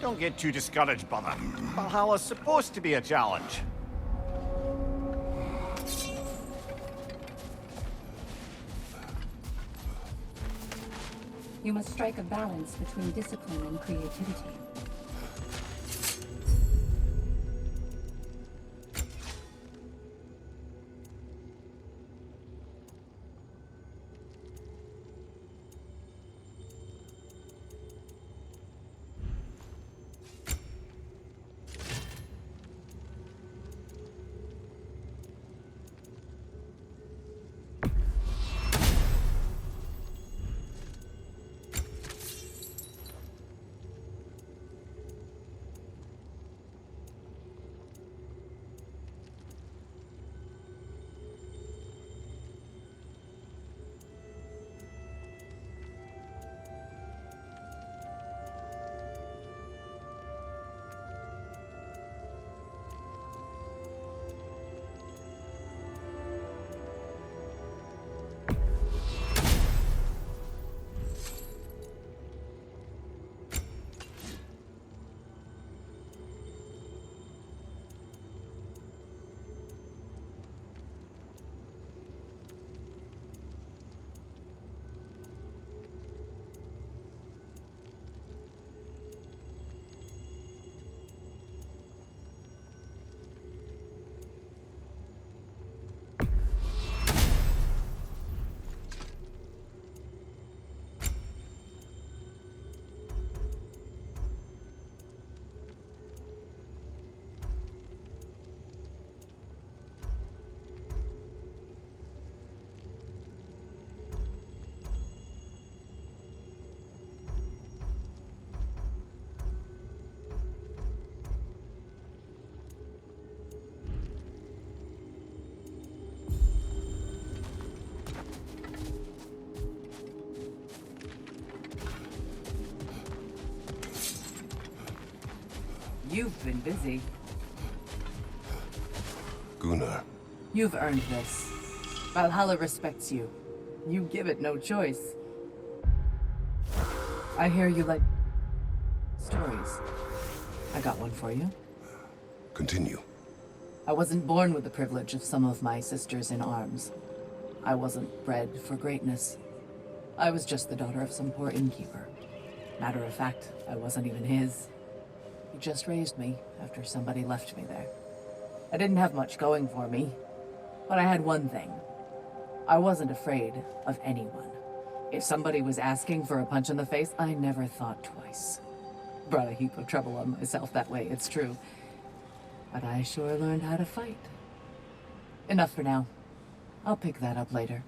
Don't get too discouraged, brother. Valhalla's supposed to be a challenge. You must strike a balance between discipline and creativity. You've been busy. Gunnar. You've earned this. Valhalla respects you. You give it no choice. I hear you like stories. I got one for you. Continue. I wasn't born with the privilege of some of my sisters in arms. I wasn't bred for greatness. I was just the daughter of some poor innkeeper. Matter of fact, I wasn't even his. He just raised me after somebody left me there. I didn't have much going for me, but I had one thing. I wasn't afraid of anyone. If somebody was asking for a punch in the face, I never thought twice. Brought a heap of trouble on myself that way, it's true. But I sure learned how to fight. Enough for now. I'll pick that up later.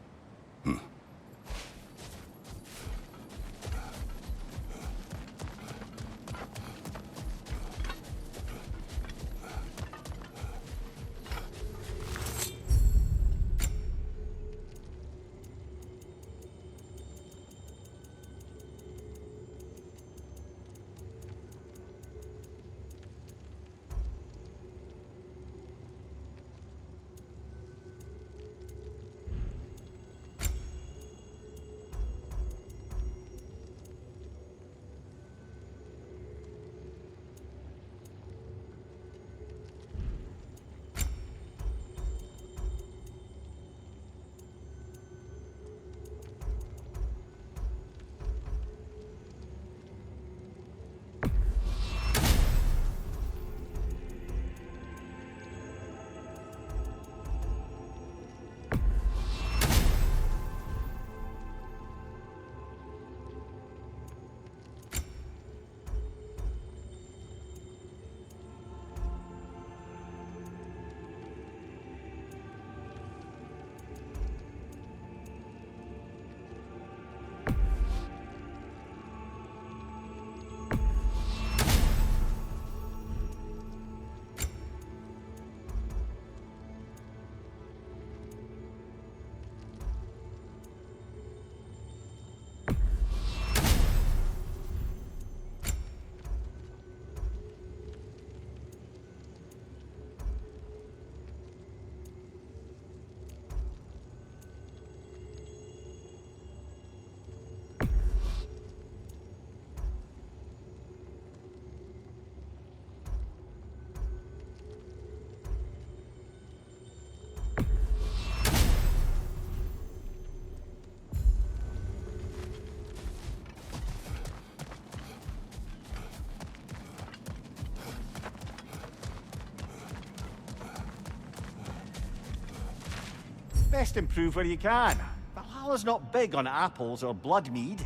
Best improve where you can. Valhalla's not big on apples or blood mead.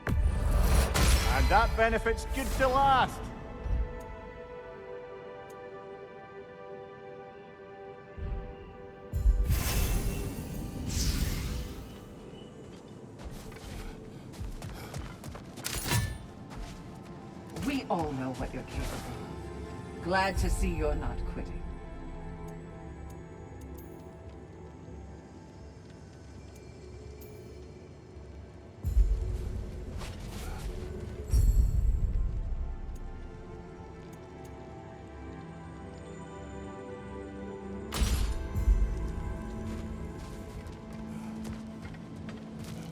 And that benefit's good to last. We all know what you're capable of. Glad to see you're not quitting.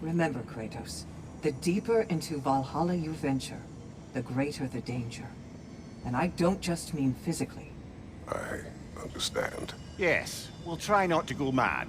Remember, Kratos, the deeper into Valhalla you venture, the greater the danger. And I don't just mean physically. I understand. Yes, we'll try not to go mad.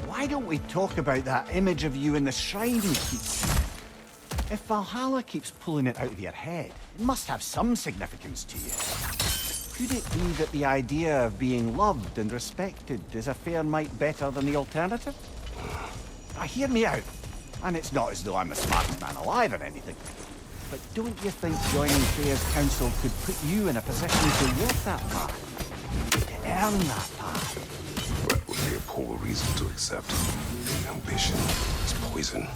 Why don't we talk about that image of you in the shrine we keep? If Valhalla keeps pulling it out of your head, it must have some significance to you. Could it be that the idea of being loved and respected is a fair mite better than the alternative? Now, hear me out. And it's not as though I'm the smartest man alive or anything. But don't you think joining Freya's council could put you in a position to walk that path? To earn that path? That would be a poor reason to accept. Ambition is poison.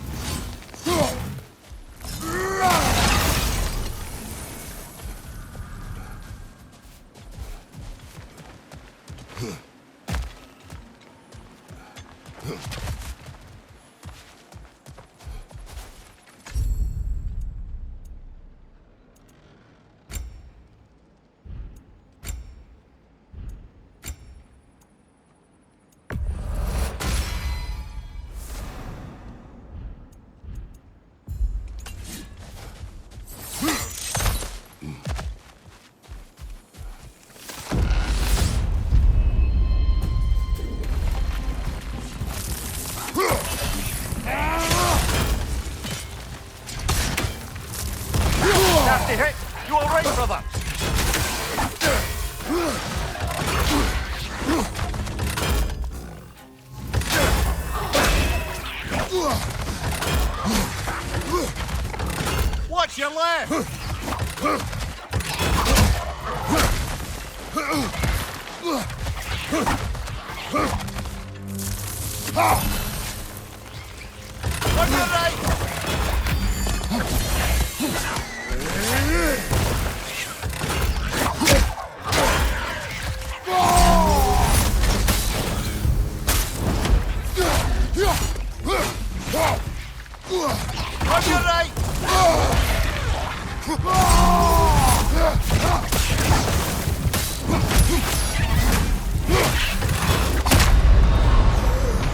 Nasty hit! You alright, brother? Watch your left! On your right! On your right!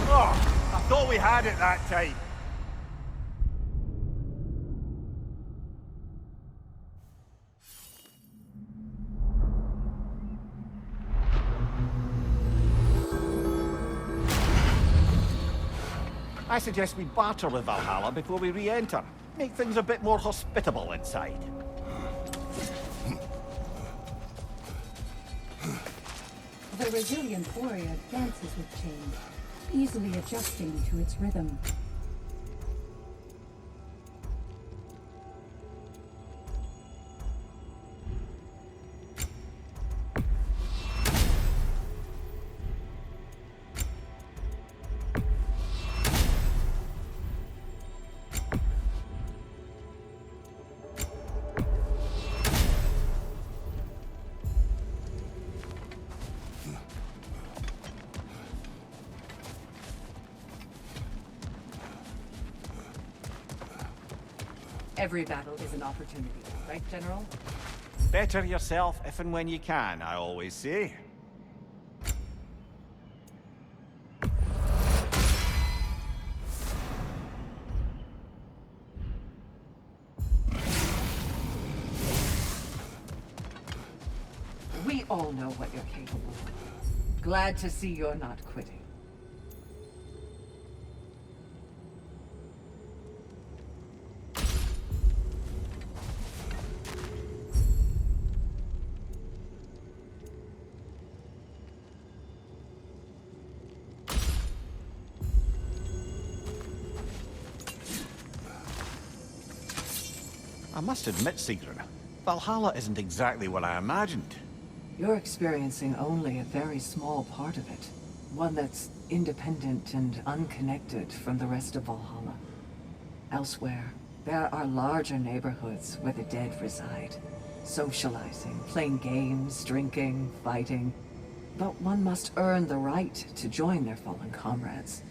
Oh, I thought we had it that time. I suggest we barter with Valhalla before we re-enter. Make things a bit more hospitable inside. The resilient warrior dances with change, easily adjusting to its rhythm. Every battle is an opportunity, right, General? Better yourself if and when you can, I always say. We all know what you're capable of. Glad to see you're not quitting. I must admit, Sigrun, Valhalla isn't exactly what I imagined. You're experiencing only a very small part of it. One that's independent and unconnected from the rest of Valhalla. Elsewhere, there are larger neighborhoods where the dead reside. Socializing, playing games, drinking, fighting. But one must earn the right to join their fallen comrades.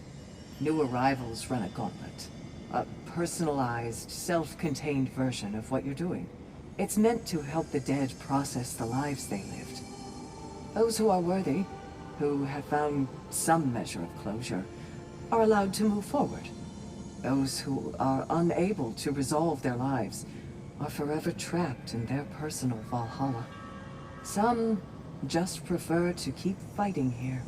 New arrivals run a gauntlet. A personalized, self-contained version of what you're doing. It's meant to help the dead process the lives they lived. Those who are worthy, who have found some measure of closure, are allowed to move forward. Those who are unable to resolve their lives are forever trapped in their personal Valhalla. Some just prefer to keep fighting here.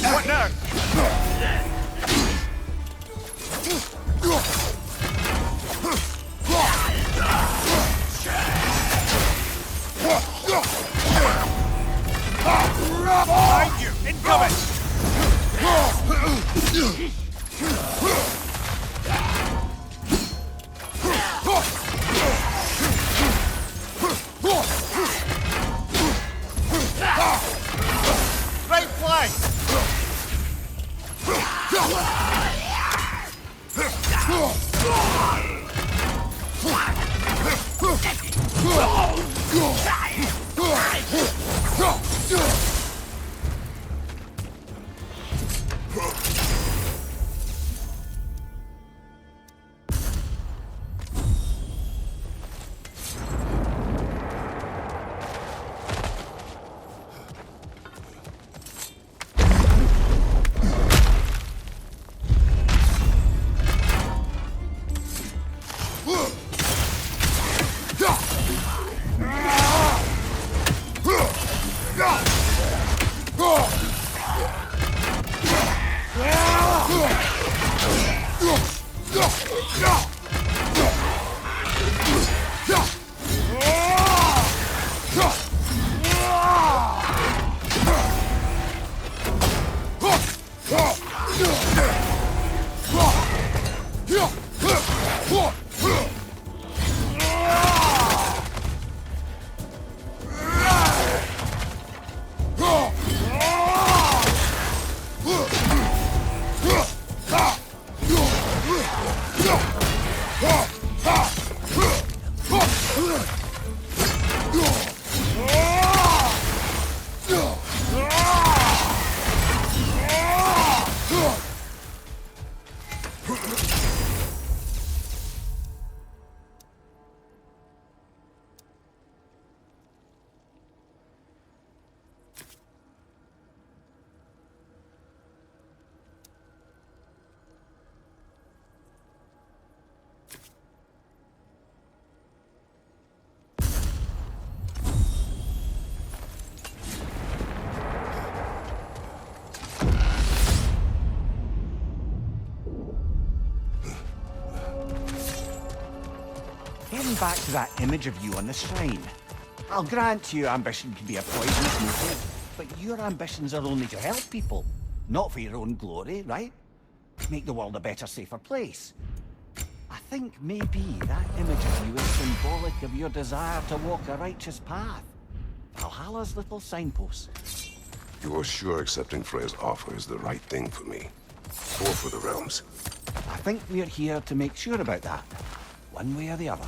What now? Behind you! Incoming! Right flank! Getting back to that image of you on the shrine. I'll grant you ambition can be a poisonous motive, but your ambitions are only to help people, not for your own glory, right? Make the world a better, safer place. I think maybe that image of you is symbolic of your desire to walk a righteous path. Valhalla's little signpost. You're sure accepting Freya's offer is the right thing for me? Or for the realms? I think we're here to make sure about that, one way or the other.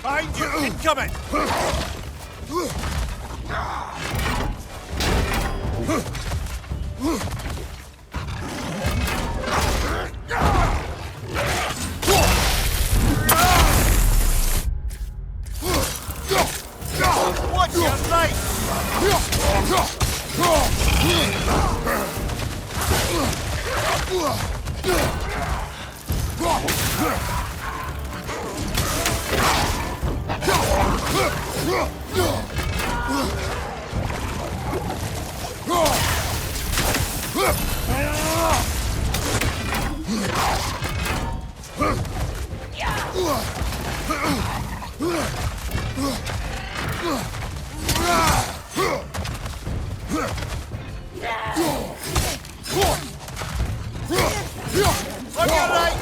Behind you! Incoming! Watch your right! On your right!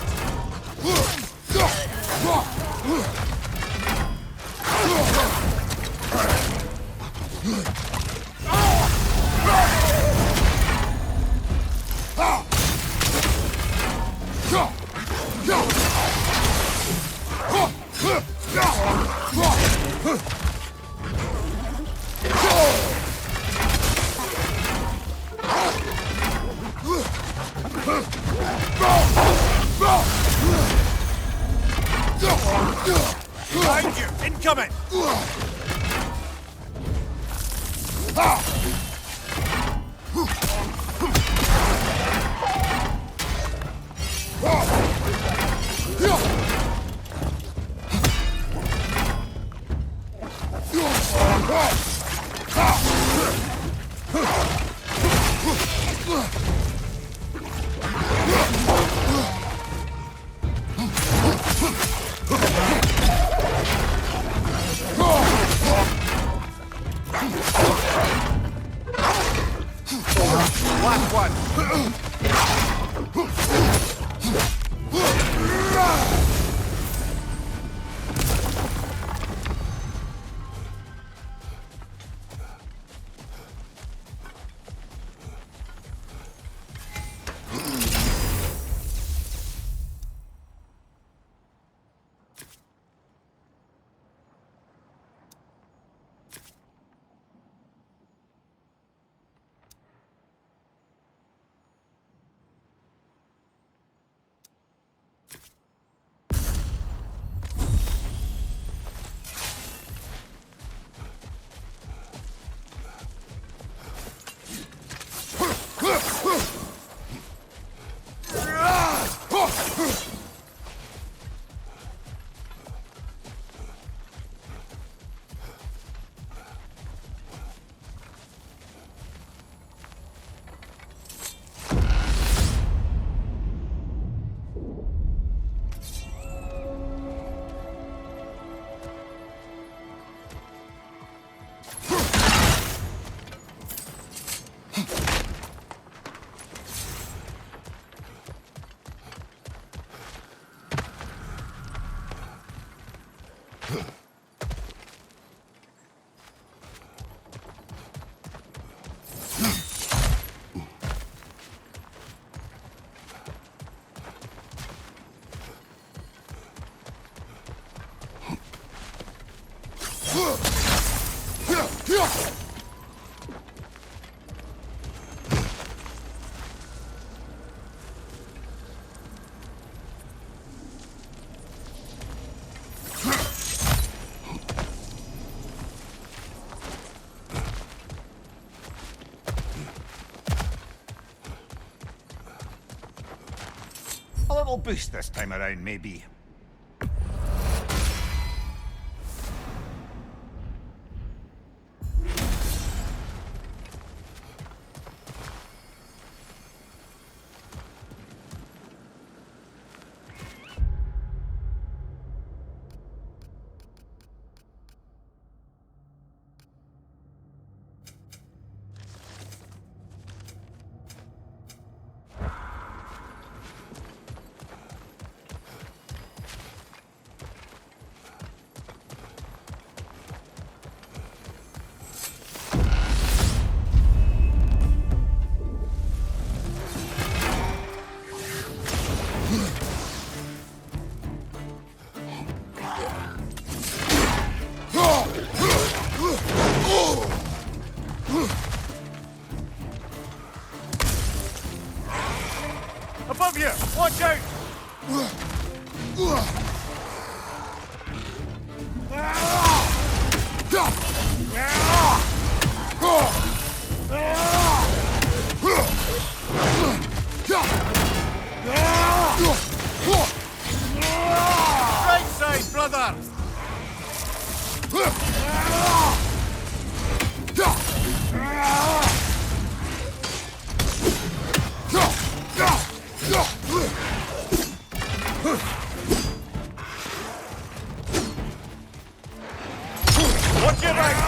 Behind you! Incoming! A little boost this time around, maybe. Above you! Watch out! Right side, brother! Watch your right!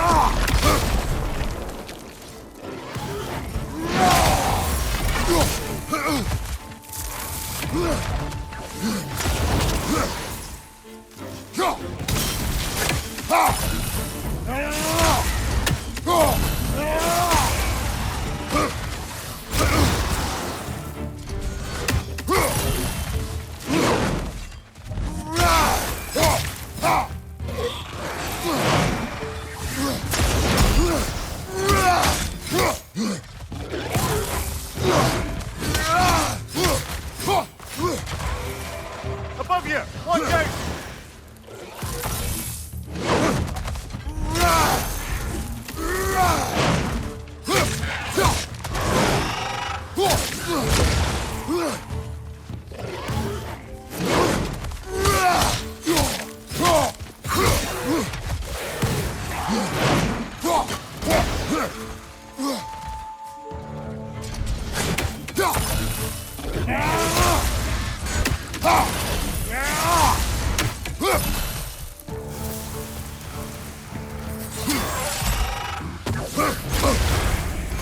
Above you! Watch out!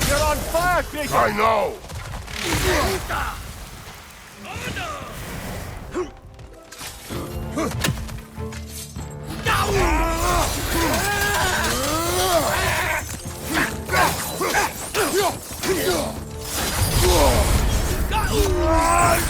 You're on fire, Jacob! I know! Watch your right!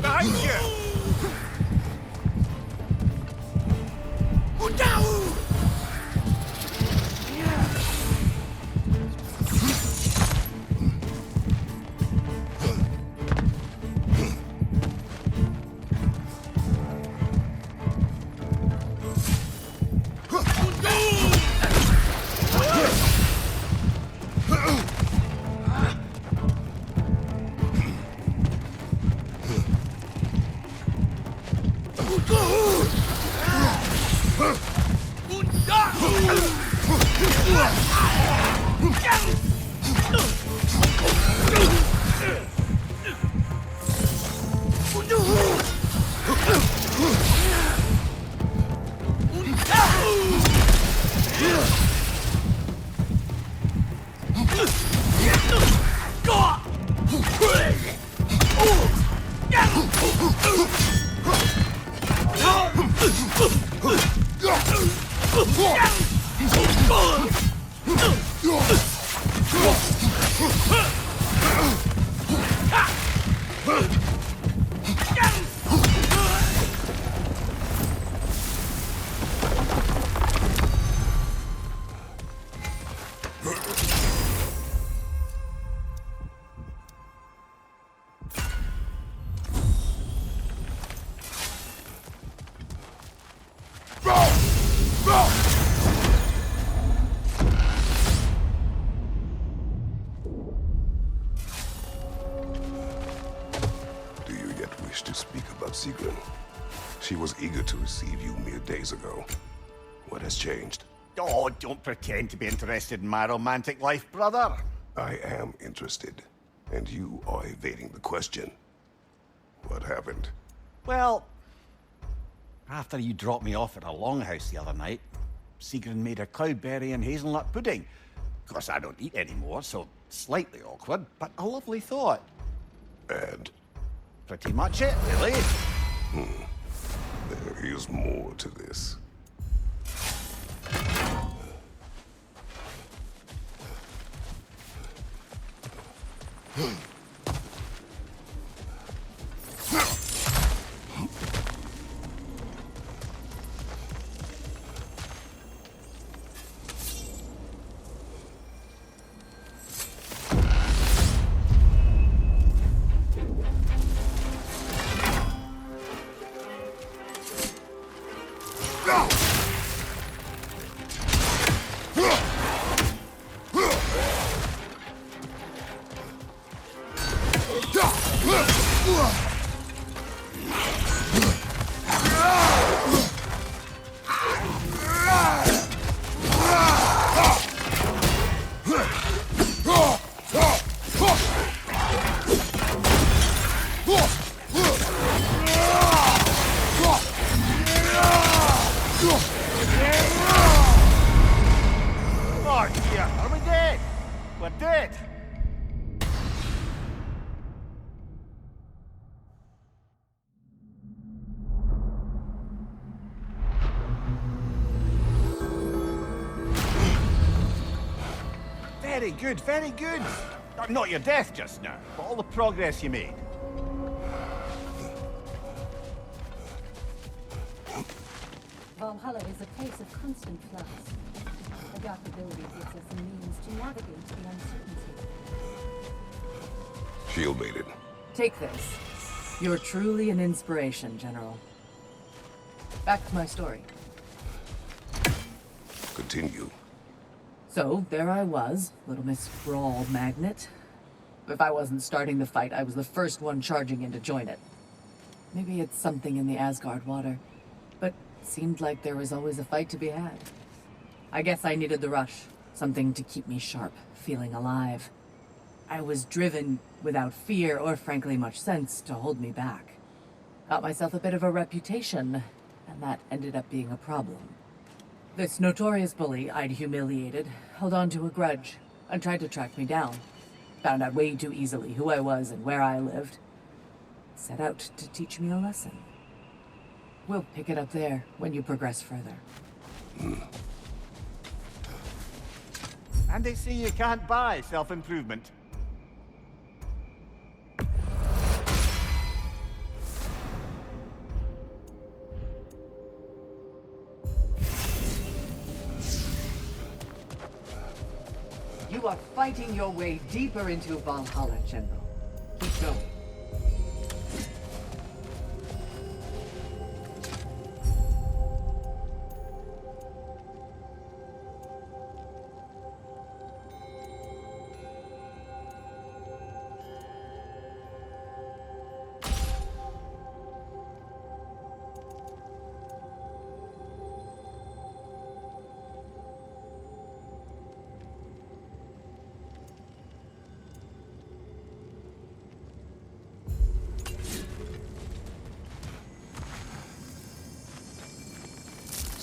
Behind you! Do you yet wish to speak about Sigrun? She was eager to receive you mere days ago. What has changed? Oh, don't pretend to be interested in my romantic life, brother. I am interested, and you are evading the question. What happened? Well, after you dropped me off at a longhouse the other night, Sigrun made a cloudberry and hazelnut pudding. Of course, I don't eat anymore, so slightly awkward, but a lovely thought. And Pretty much it, really. there is more to this. Oh dear, are we dead? We're dead. Very good, very good. Not your death just now, but all the progress you made. Valhalla is a place of constant flux. Adaptability gives us a means to navigate the uncertainty. Shield made it. Take this. You're truly an inspiration, General. Back to my story. Continue. So, there I was, Little Miss Brawl Magnet. If I wasn't starting the fight, I was the first one charging in to join it. Maybe it's something in the Asgard water, but it seemed like there was always a fight to be had. I guess I needed the rush, something to keep me sharp, feeling alive. I was driven without fear or frankly much sense to hold me back. Got myself a bit of a reputation, and that ended up being a problem. This notorious bully I'd humiliated held on to a grudge and tried to track me down. Found out way too easily who I was and where I lived. Set out to teach me a lesson. We'll pick it up there when you progress further. And they say you can't buy self-improvement. You are fighting your way deeper into Valhalla, General. Keep going.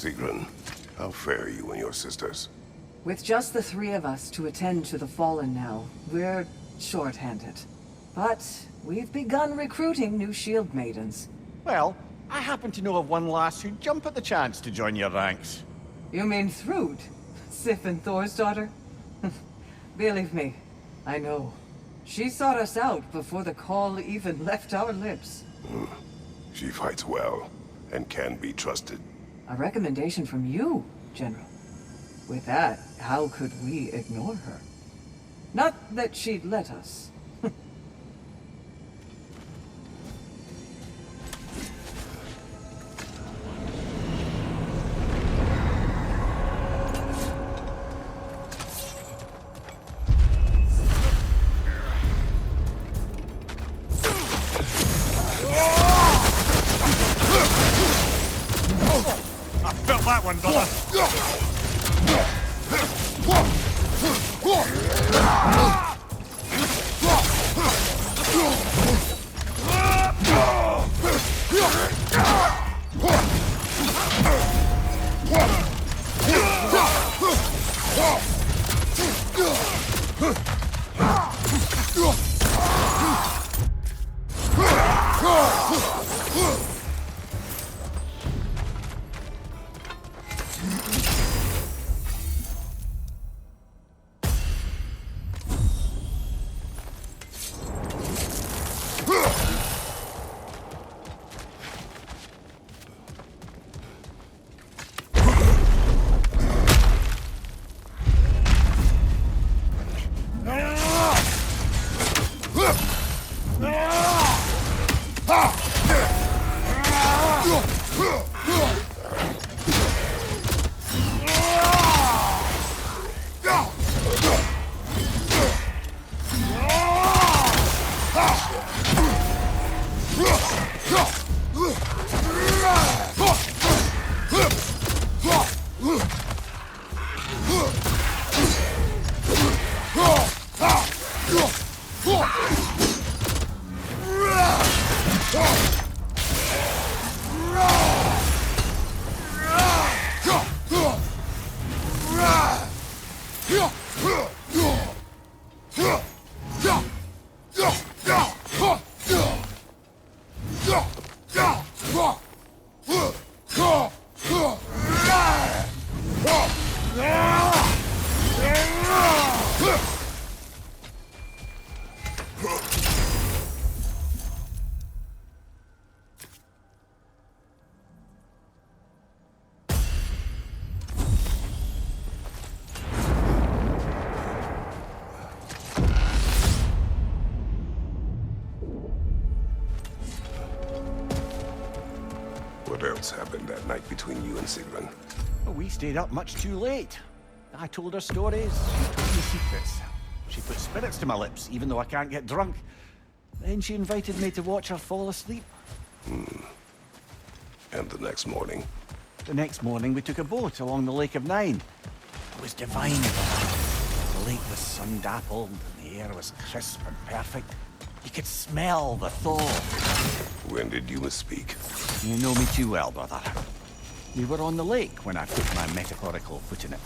Sigrun, how fare you and your sisters? With just the three of us to attend to the fallen now, we're short-handed. But we've begun recruiting new shield maidens. Well, I happen to know of one lass who'd jump at the chance to join your ranks. You mean Thrud? Sif and Thor's daughter? Believe me, I know. She sought us out before the call even left our lips. She fights well, and can be trusted. A recommendation from you, General. With that, how could we ignore her? Not that she'd let us. I felt that one, brother. What else happened that night between you and Sigrun? Well, we stayed up much too late. I told her stories, she told me secrets. She put spirits to my lips, even though I can't get drunk. Then she invited me to watch her fall asleep. And the next morning? The next morning, we took a boat along the Lake of Nine. It was divine. The lake was sun-dappled, and the air was crisp and perfect. You could smell the thaw. When did you misspeak? You know me too well, brother. We were on the lake when I put my metaphorical foot in it.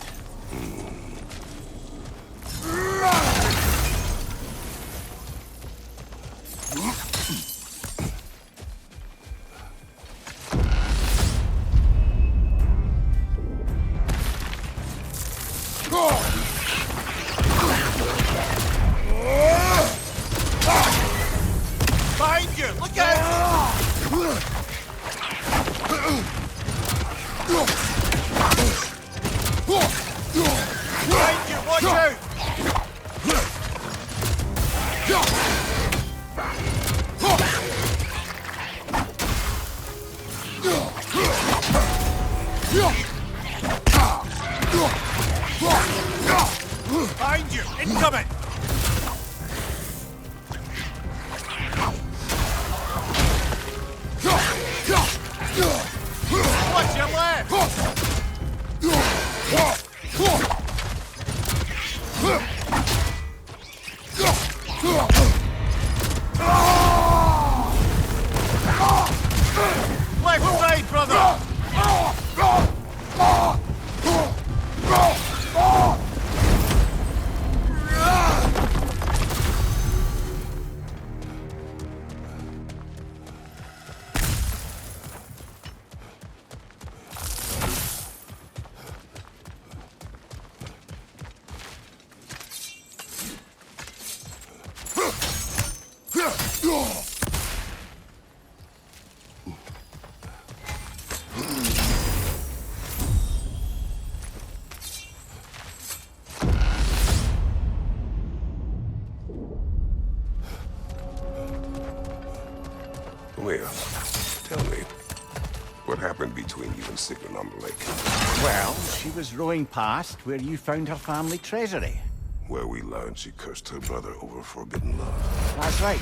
Behind you! Look out! Behind you! Watch out! Behind you! Incoming! Watch your left! Left side, brother! Tell me, what happened between you and Sigrun on the lake? Well, she was rowing past where you found her family treasury. Where we learned she cursed her brother over forbidden love. That's right.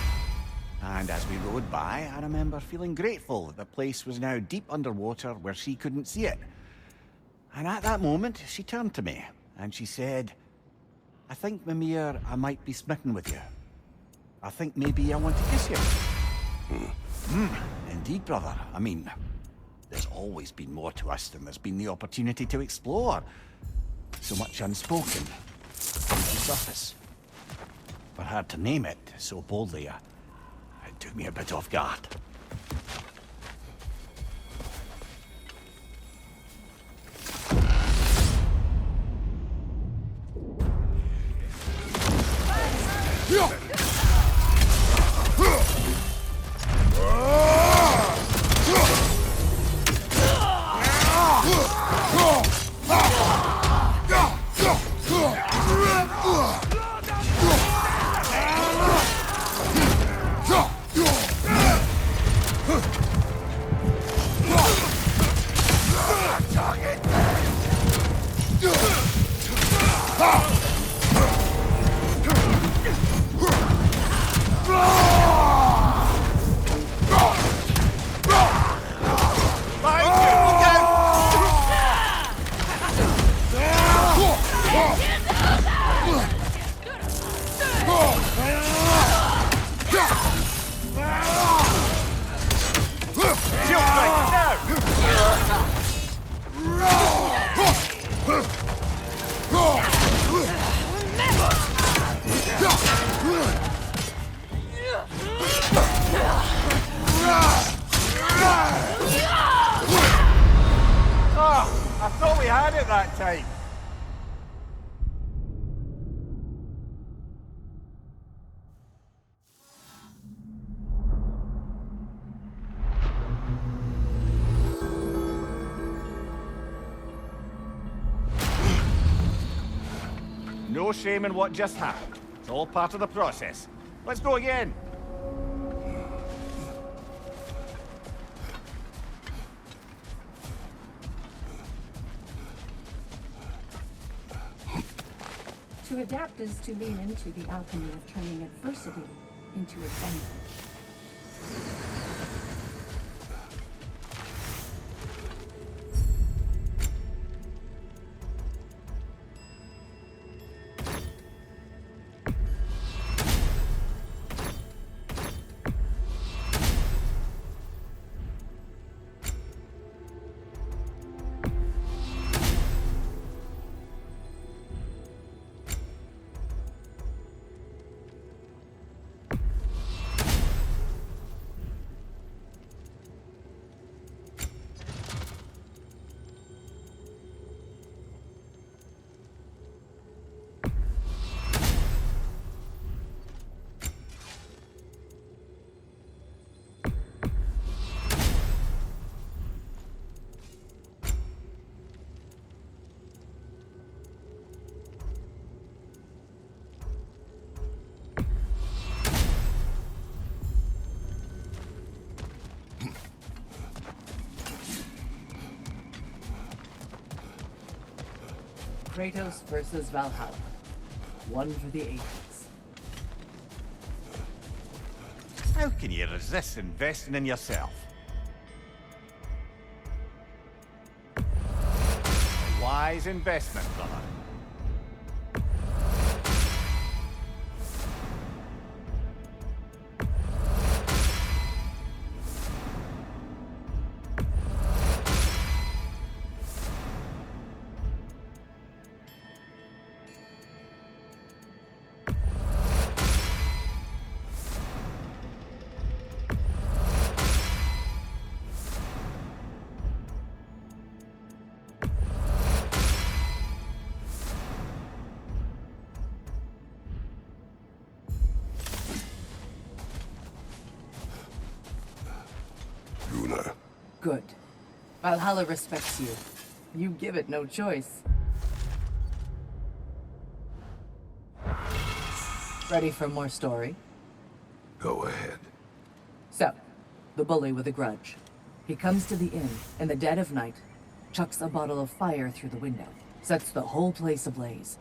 And as we rode by, I remember feeling grateful that the place was now deep underwater where she couldn't see it. And at that moment, she turned to me, and she said, I think, Mimir, I might be smitten with you. I think maybe I want to kiss you. Indeed, brother. I mean, there's always been more to us than there's been the opportunity to explore. So much unspoken, on the surface. For her to name it so boldly, it took me a bit off guard. I thought we had it that time. No shame in what just happened. It's all part of the process. Let's go again. To adapt is to lean into the alchemy of turning adversity into advantage. Kratos versus Valhalla. One for the ages. How can you resist investing in yourself? A wise investment, brother. Good. Valhalla respects you. You give it no choice. Ready for more story? Go ahead. So, the bully with a grudge. He comes to the inn in the dead of night, chucks a bottle of fire through the window, sets the whole place ablaze.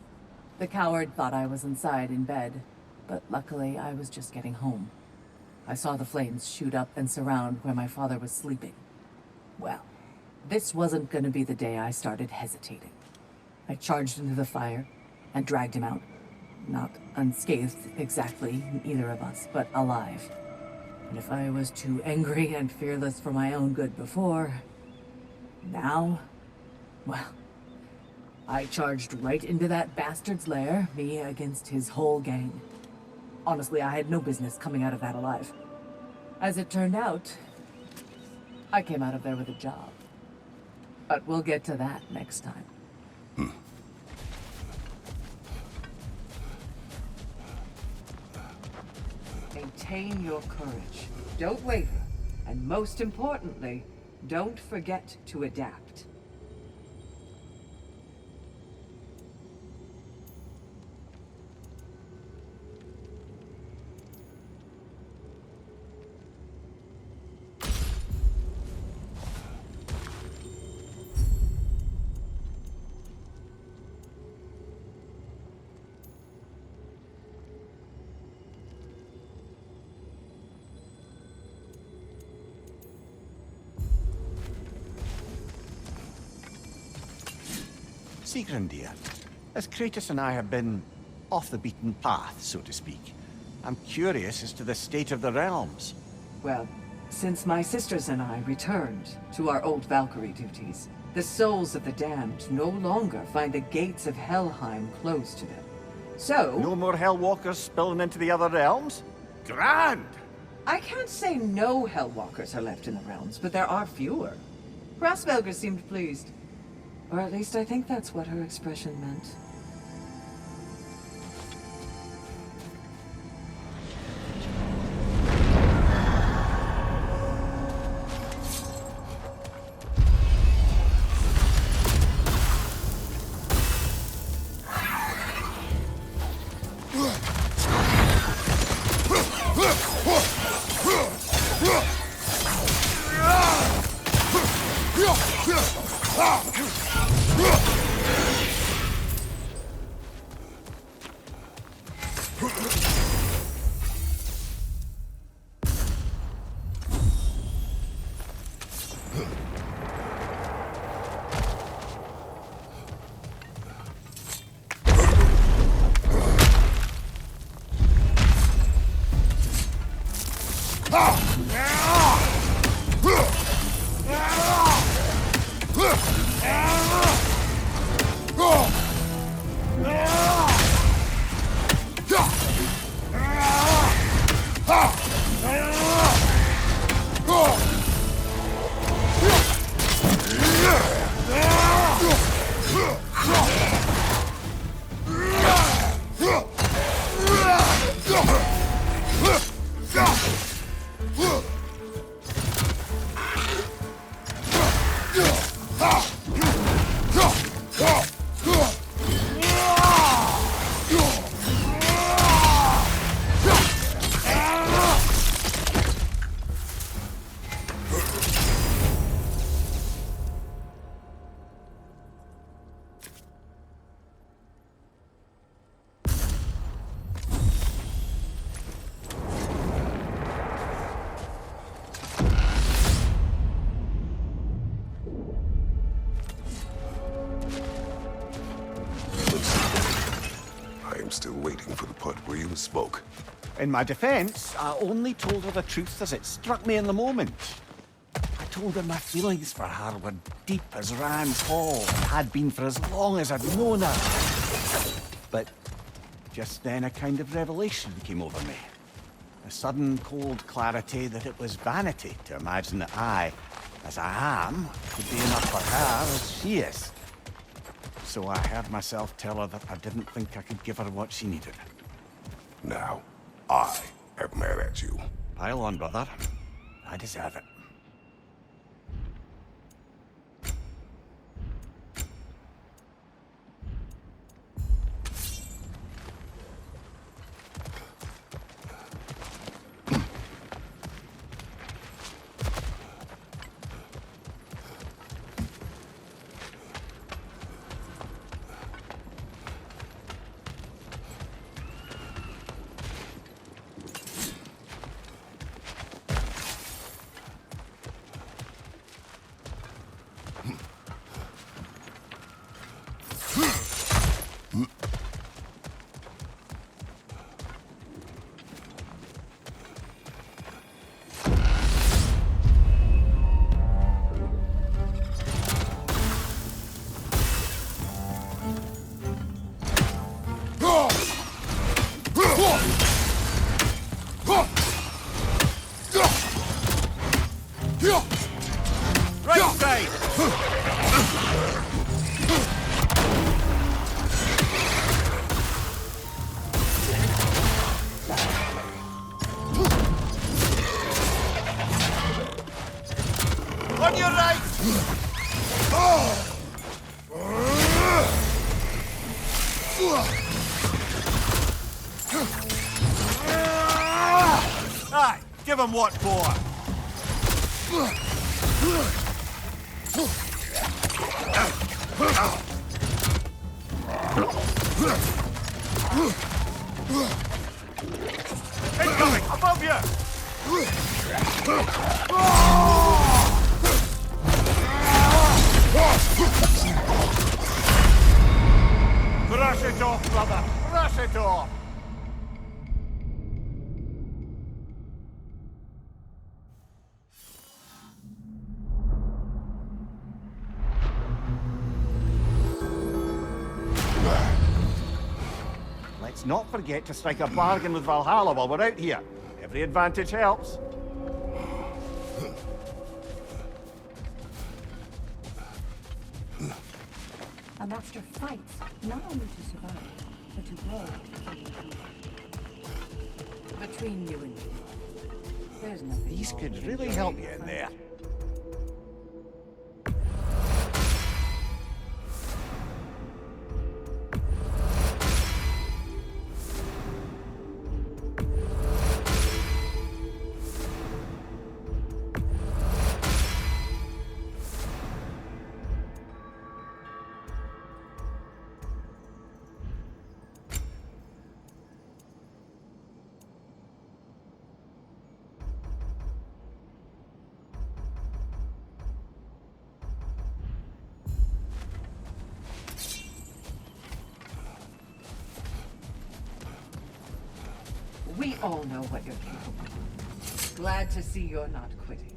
The coward thought I was inside in bed, but luckily I was just getting home. I saw the flames shoot up and surround where my father was sleeping. Well, this wasn't going to be the day I started hesitating. I charged into the fire and dragged him out. Not unscathed exactly, either of us, but alive. And if I was too angry and fearless for my own good before, now, well, I charged right into that bastard's lair, me against his whole gang. Honestly, I had no business coming out of that alive. As it turned out, I came out of there with a job. But we'll get to that next time. Maintain your courage. Don't waver. And most importantly, don't forget to adapt. Sigrun, dear, as Kratos and I have been off the beaten path, so to speak, I'm curious as to the state of the realms. Well, since my sisters and I returned to our old Valkyrie duties, the souls of the damned no longer find the gates of Helheim closed to them. So... No more Hellwalkers spilling into the other realms? Grand! I can't say no Hellwalkers are left in the realms, but there are fewer. Hrassvelgr seemed pleased. Or at least I think that's what her expression meant. Still waiting for the part where you spoke. In my defense, I only told her the truth as it struck me in the moment. I told her my feelings for her were deep as Rand's Hall and had been for as long as I'd known her. But just then a kind of revelation came over me. A sudden cold clarity that it was vanity to imagine that I, as I am, could be enough for her as she is. So I heard myself tell her that I didn't think I could give her what she needed. Now, I am mad at you. Pile on, brother. I deserve it. Right side! On your right! Aye, give him what for. Incoming! Above you! Brush it off, brother! Brush it off! Let's not forget to strike a bargain with Valhalla while we're out here. Every advantage helps. A master fights not only to survive, but to grow. Between you and me, there's nothing. These more could than really enjoying help you the in fight. there. We all know what you're capable of. Glad to see you're not quitting.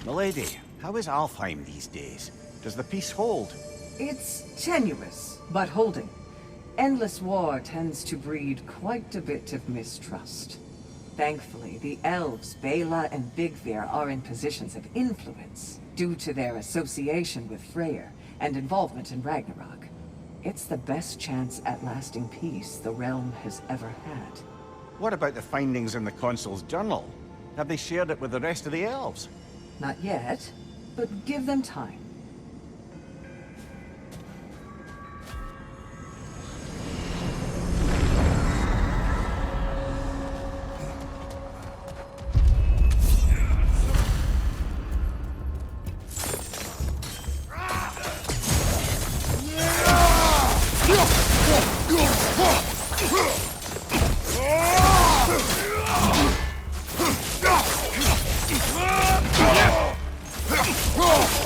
Milady, how is Alfheim these days? Does the peace hold? It's tenuous, but holding. Endless war tends to breed quite a bit of mistrust. Thankfully, the elves, Bela and Bigvir, are in positions of influence due to their association with Freyr and involvement in Ragnarok. It's the best chance at lasting peace the realm has ever had. What about the findings in the consul's journal? Have they shared it with the rest of the elves? Not yet, but give them time.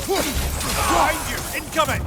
Behind you! Incoming!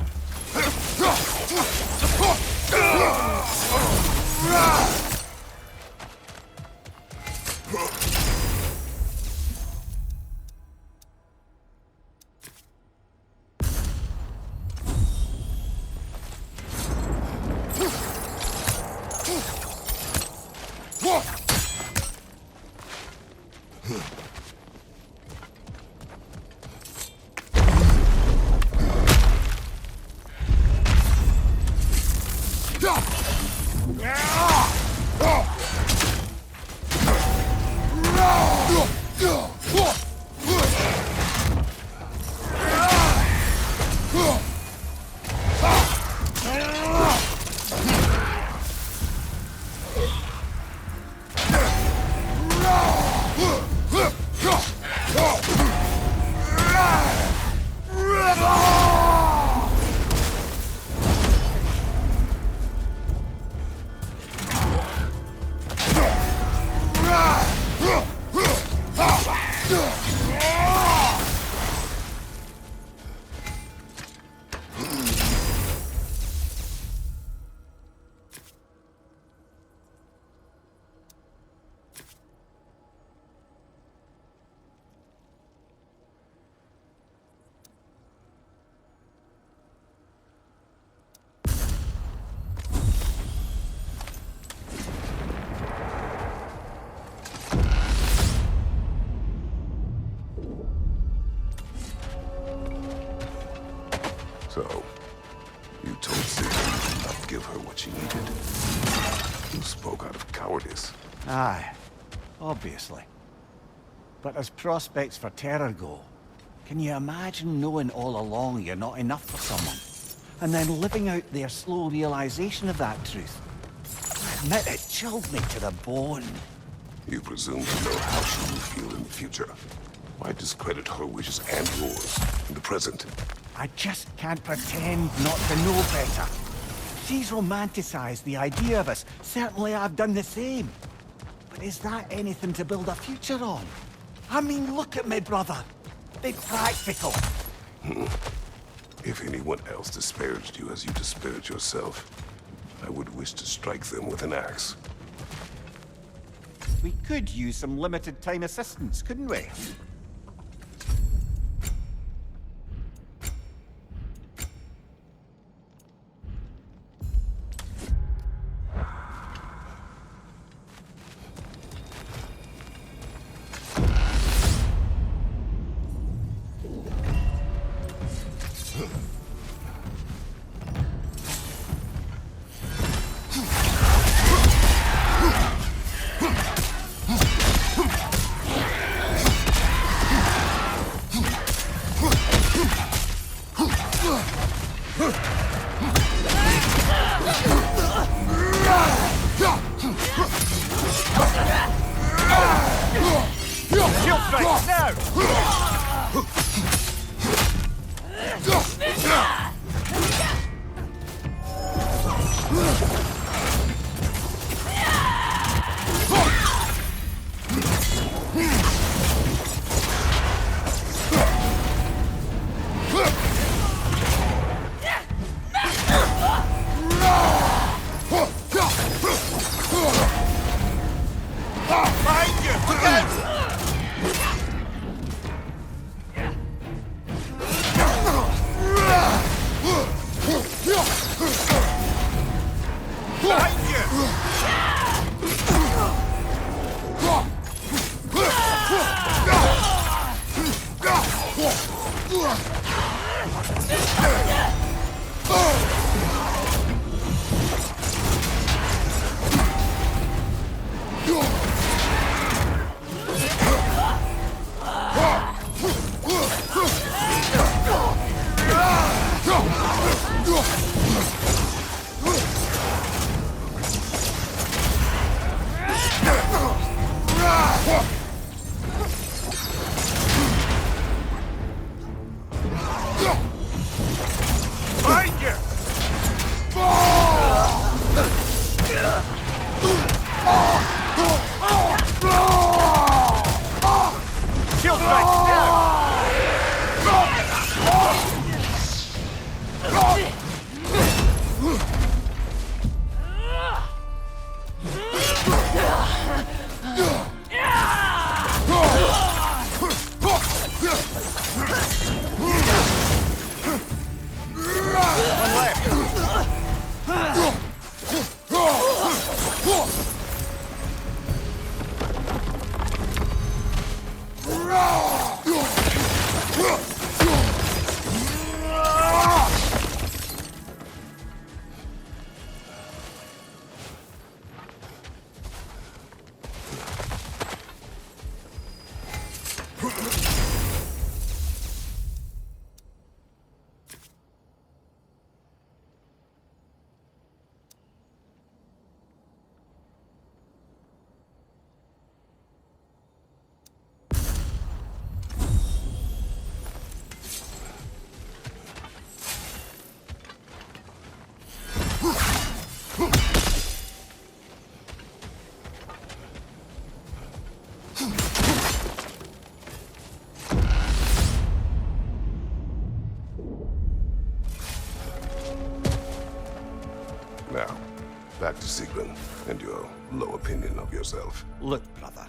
give her what she needed. You spoke out of cowardice. Aye, obviously. But as prospects for terror go, can you imagine knowing all along you're not enough for someone? And then living out their slow realization of that truth? I admit it chilled me to the bone. You presume to know how she will feel in the future. Why discredit her wishes and yours in the present? I just can't pretend not to know better. She's romanticized the idea of us. Certainly I've done the same. But is that anything to build a future on? I mean, look at me, brother. Be practical. If anyone else disparaged you as you disparage yourself, I would wish to strike them with an axe. We could use some limited time assistance, couldn't we? Shield strike, now! Behind you! Look out! Behind you! Behind you! Shield strike, now! One left. Now, back to Sigrun and your low opinion of yourself. Look, brother.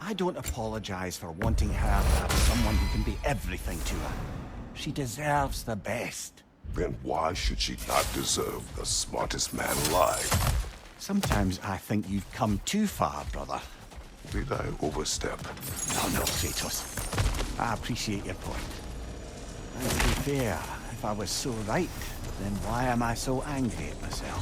I don't apologize for wanting her to have someone who can be everything to her. She deserves the best. Then why should she not deserve the smartest man alive? Sometimes I think you've come too far, brother. Did I overstep? No, Kratos. I appreciate your point. And to be fair, if I was so right, then why am I so angry at myself?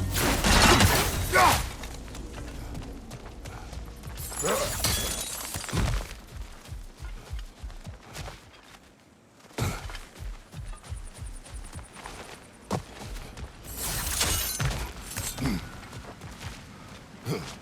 Huh.